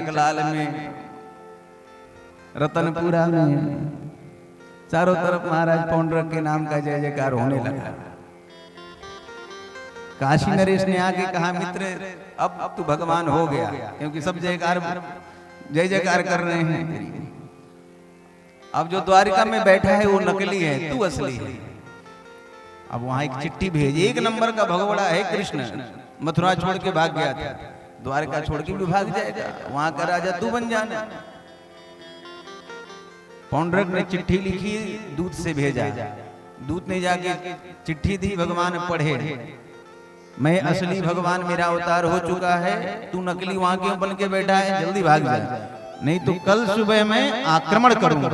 कलाल में, रतनपुरा में, चारों तरफ महाराज पौंड्रक के नाम का जय जयकार होने लगा। काशी नरेश ने आके कहा, मित्र अब तू भगवान हो गया, क्योंकि सब जय जयकार कर रहे हैं। अब जो द्वारिका में बैठा है वो नकली है, तू असली है। अब वहां एक चिट्ठी भेजी, एक नंबर का भगवड़ा है कृष्ण, मथुरा छोड़ के भाग गया था, द्वारका छोड़ के भी भाग जाएगा, वहां का राजा तू बन जाना। पौंड्रक ने चिट्ठी लिखी, दूत से भेजा, दूत ने जाके चिट्ठी दी, भगवान पढ़े, मैं असली भगवान, मेरा अवतार हो चुका है, तू नकली वहां क्यों बन के बैठा है, जल्दी भाग जा, नहीं तो कल सुबह मैं आक्रमण करूंगा।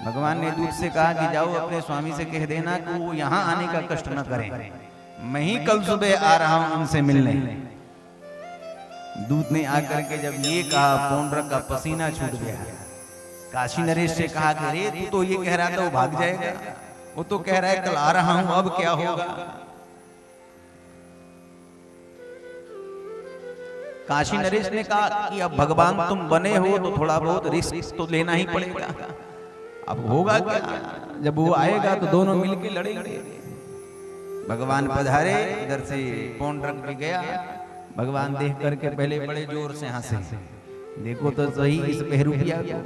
भगवान ने दूत से कहा कि जाओ अपने स्वामी से कह देना कि वो यहाँ आने का कष्ट न करें, मैं ही कल सुबह आ रहा हूं उनसे मिलने। दूत ने आकर के जब ये कहा, पौंड्रक का पसीना छूट गया। काशी नरेश से कहा कि अरे तू तो ये कह रहा था वो भाग जाएगा, वो तो कह रहा है कल आ रहा हूं, अब क्या होगा। काशी नरेश ने कहा कि अब भगवान तुम बने हो तो थोड़ा बहुत रिस्क तो लेना ही पड़ेगा, अब होगा क्या, जब वो आएगा तो दोनों मिलकर लड़ेंगे। भगवान पधारे, इधर से पौंड्रक भी गया। भगवान देख करके पहले बड़े जोर से हंसे, देखो तो सही इस बहरूपिया को,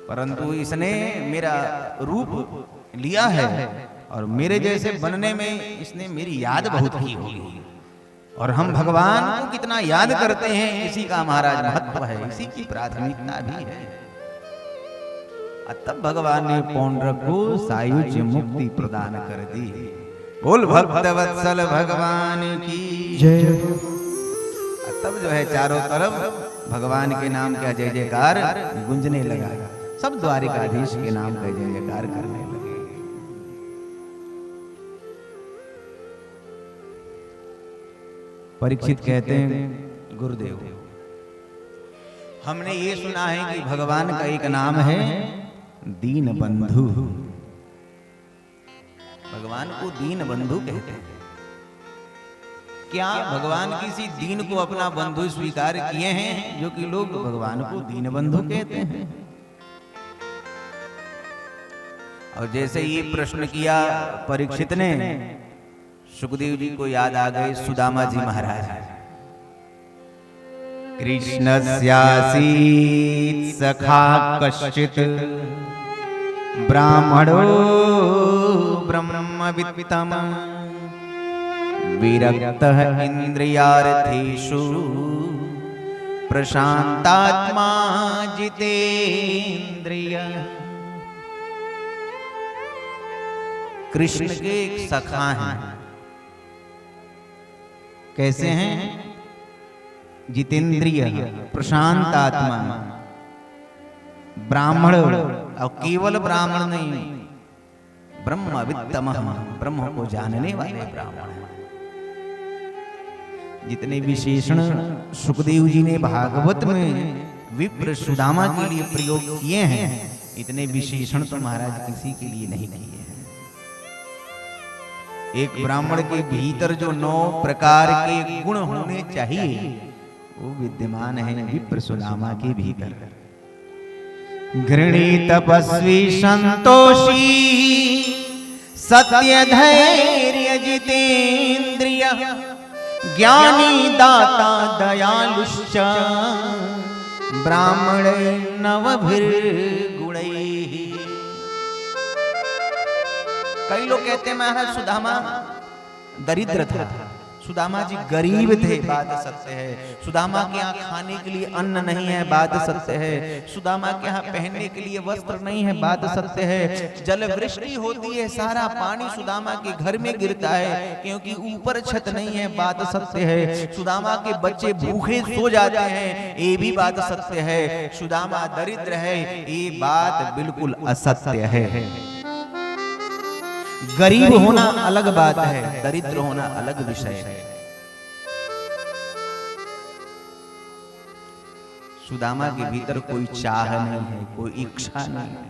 परंतु इसने मेरा रूप लिया है और मेरे जैसे बनने में इसने मेरी याद बहुत की होगी, और हम भगवान को कितना याद करते हैं इसी का महाराज महत्व है, इसी की प्राथमिकता भी है। तब भगवान ने पौंड्रक को सायुज्य मुक्ति प्रदान कर दी। बोल भक्तवत्सल भगवान की जय। तब जो है चारों तरफ भगवान के नाम का जय जयकार गूंजने लगा, सब द्वारिकाधीश के नाम का जय जयकार करने लगे। परीक्षित कहते हैं, गुरुदेव हमने ये सुना है कि भगवान का एक नाम है दीन बंधु, भगवान को दीन बंधु कहते हैं। क्या भगवान किसी दीन को अपना बंधु स्वीकार किए हैं, जो कि लोग भगवान को दीन बंधु कहते हैं? और जैसे ये प्रश्न किया परीक्षित ने, सुखदेव जी को याद आ गए सुदामा जी महाराज। कृष्णस्यासीत् सखा कश्चित् ब्राह्मणो ब्रह्मवित्तम विरक्तः इंद्रियार्थेषु प्रशांतात्मा जितेन्द्रिय। कृष्ण के एक सखा हैं, कैसे हैं? जितेंद्रिय, प्रशांत आत्मा, ब्राह्मण, और केवल ब्राह्मण नहीं, ब्रह्मवित्तम, ब्रह्म को जानने वाले ब्राह्मण। जितने विशेषण सुखदेव जी ने भागवत में विप्र सुदामा के लिए प्रयोग किए हैं, इतने विशेषण तो महाराज किसी के लिए नहीं किए हैं। एक ब्राह्मण के भीतर जो 9 प्रकार के गुण होने चाहिए वो विद्यमान है विप्र सुदामा के भीतर। घृणी तपस्वी संतोषी सत्य धैर्य जितेन्द्रिय ज्ञानी दाता दयालुश्च ब्राह्मण नवभिर्गुणैः। कई लोग कहते हैं महाराज सुदामा दरिद्र था, सुदामा जी गरीब थे, बात सत्य है। सुदामा के यहाँ खाने के लिए अन्न नहीं है, बात सत्य है। सुदामा के यहाँ पहनने के लिए वस्त्र नहीं है, बात सत्य है। जल वृष्टि होती है, सारा पानी सुदामा के घर में गिरता है, क्योंकि ऊपर छत नहीं है, बात सत्य है। सुदामा के बच्चे भूखे सो जाते हैं, ये भी बात सत्य है। सुदामा दरिद्र है, ये बात बिल्कुल असत्य है। गरीब होना अलग बात है, दरिद्र होना अलग विषय है। सुदामा के भीतर कोई चाह नहीं है, कोई इच्छा नहीं है।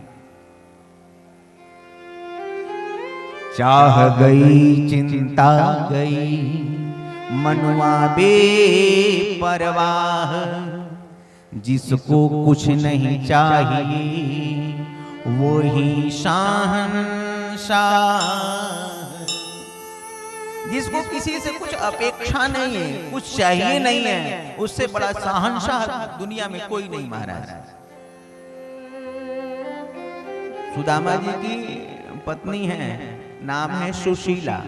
चाह गई चिंता गई मनुआ बे परवाह, जिसको कुछ नहीं चाहिए वो ही शहंशाह। जिसको किसी से कुछ अपेक्षा नहीं है, कुछ चाहिए नहीं है, उससे बड़ा शहंशाह दुनिया में कोई नहीं महाराज। सुदामा जी की पत्नी है, नाम है सुशीला।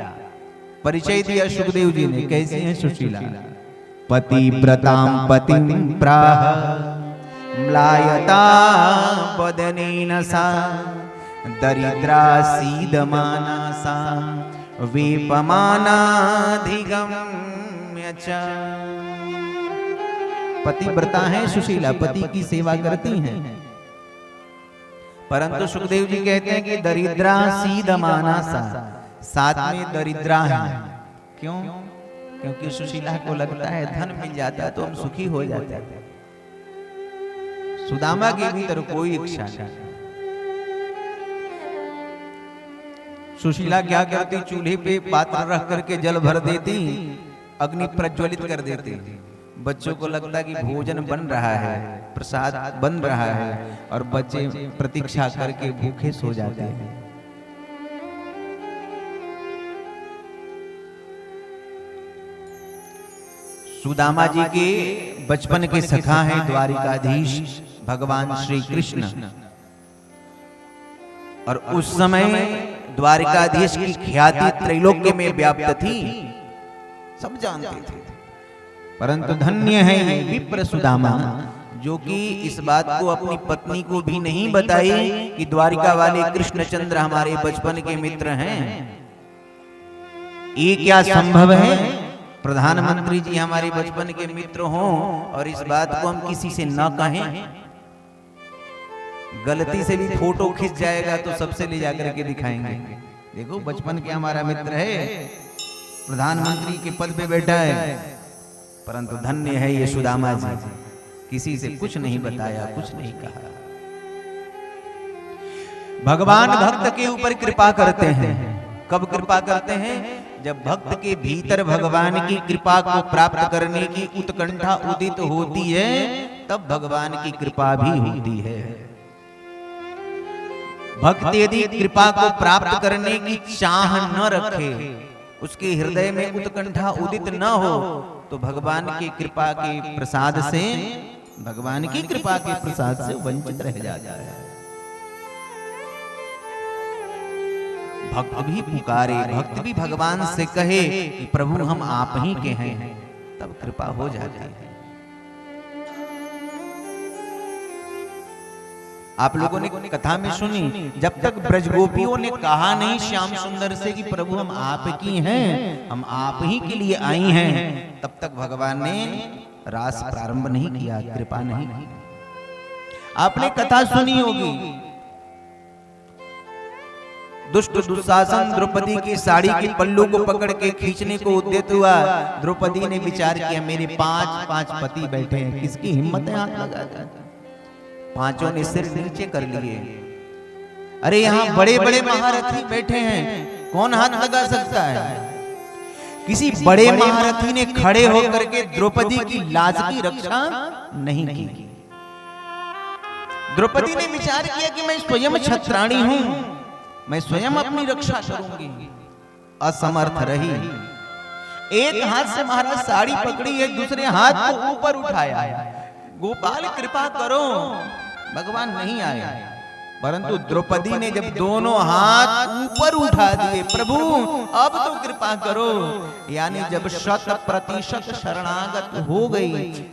परिचय दिया सुखदेव जी ने, कैसी है सुशीला? पतिव्रतां पतिं प्राह म्लायता वदनेन सा दरिद्रा सीदमाना सा वेपमानाधिगम्य च। पतिव्रता है सुशीला, पति की सेवा करती हैं, परंतु सुखदेव जी कहते हैं कि दरिद्रा सीदमाना सा, साथ में दरिद्रा है। क्यों? क्योंकि सुशीला को लगता है धन मिल जाता है तो हम सुखी हो जाते हैं। सुदामा के भीतर कोई इच्छा नहीं। सुशीला क्या करती? चूल्हे पे पात्र रख करके जल भर देती, अग्नि प्रज्वलित कर देती। बच्चों को लगता कि भोजन बन रहा है, प्रसाद बन रहा है, और बच्चे प्रतीक्षा करके भूखे सो जाते हैं। सुदामा जी के बचपन के सखा हैं द्वारिकाधीश भगवान श्री कृष्ण, और उस समय द्वारिकाधीश की ख्याति त्रैलोक्य में व्याप्त थी, सब जानते थे। परंतु धन्य है ये विप्र सुदामा जो कि इस बात को अपनी पत्नी को भी नहीं बताई कि द्वारिका वाले कृष्णचंद्र हमारे बचपन के मित्र हैं। ये क्या संभव है? प्रधानमंत्री जी हमारे बचपन के मित्र हों और इस बात को हम किसी से न कहें। गलती से भी फोटो खिंच जाएगा तो सबसे ले जाकर के दिखाएंगे, देखो बचपन के हमारा मित्र है, प्रधानमंत्री के पद पे बैठा है। परंतु धन्य है ये सुदामा जी, किसी से कुछ नहीं बताया, कुछ नहीं कहा। भगवान भक्त के ऊपर कृपा करते हैं। कब कृपा करते हैं? जब भक्त के भीतर भगवान की कृपा को प्राप्त करने की उत्कंठा उदित होती है, तब भगवान की कृपा भी होती है। भक्त यदि कृपा को प्राप्त करने की चाह न रखे, उसके हृदय में उत्कंठा उदित न हो, तो भगवान की कृपा के प्रसाद से, भगवान की कृपा के प्रसाद से वंचित रह जाता है। भक्त भी पुकारे, भक्त भी भगवान से कहे कि प्रभु हम आप ही के हैं, तब कृपा हो जाती है। आप लोगों ने कथा में सुनी, जब तक ब्रजगोपियों ने कहा नहीं श्याम सुंदर से कि प्रभु हम आप की हैं, हम आप ही के लिए आई हैं, तब तक भगवान ने रास प्रारंभ नहीं किया, कृपा नहीं की। आपने कथा सुनी होगी, दुष्ट दुशासन द्रौपदी की साड़ी के पल्लू को पकड़ के खींचने को उद्यत हुआ। द्रौपदी ने विचार किया मेरे 5 पति बैठे हैं, किसकी हिम्मत है हाथ लगाकर? पांचों ने सिर नीचे कर लिए। अरे यहाँ बड़े बड़े महारथी बैठे हैं, कौन हाथ लगा सकता है? किसी बड़े महारथी ने खड़े होकर के द्रौपदी की लाज की रक्षा नहीं की। द्रौपदी ने विचार किया कि मैं स्वयं छत्राणी हूं, मैं स्वयं अपनी रक्षा करूंगी। असमर्थ रही। एक हाथ से महाराज साड़ी पकड़ी है, दूसरे हाथ को ऊपर उठाया, गोपाल कृपा करो, भगवान नहीं आए। परंतु द्रौपदी ने जब दोनों हाथ ऊपर उठा दिए, प्रभु अब तो कृपा करो, यानी जब 100% शरणागत हो गई,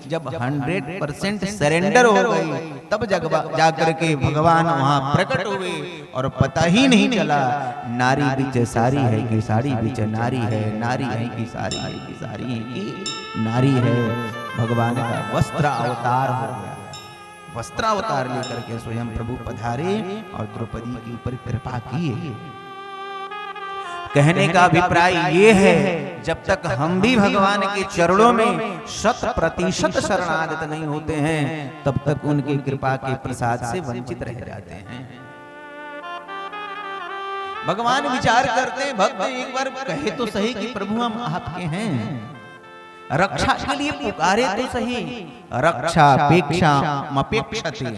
जब 100% सरेंडर हो गई, तब जाकर के भगवान वहां प्रकट हुए। और पता ही नहीं चला नारी बीच सारी है कि साड़ी बीच नारी है, नारी है कि सारी है कि सारी है कि नारी है। भगवान का वस्त्र अवतार हो गया। वस्त्रावतार लेकर के स्वयं प्रभु पधारे और द्रौपदी के ऊपर कृपा किए। कहने का अभिप्राय ये है, जब तक हम भी भगवान के चरणों में 100% शरणागत नहीं होते हैं, तब तक उनकी कृपा के प्रसाद से वंचित रह जाते हैं। भगवान विचार करते हैं, भक्त एक बार कहे तो सही कि प्रभु हम आपके हैं, रक्षा के लिए पुकारे तो सही, रक्षा अपेक्षा मपेक्षते,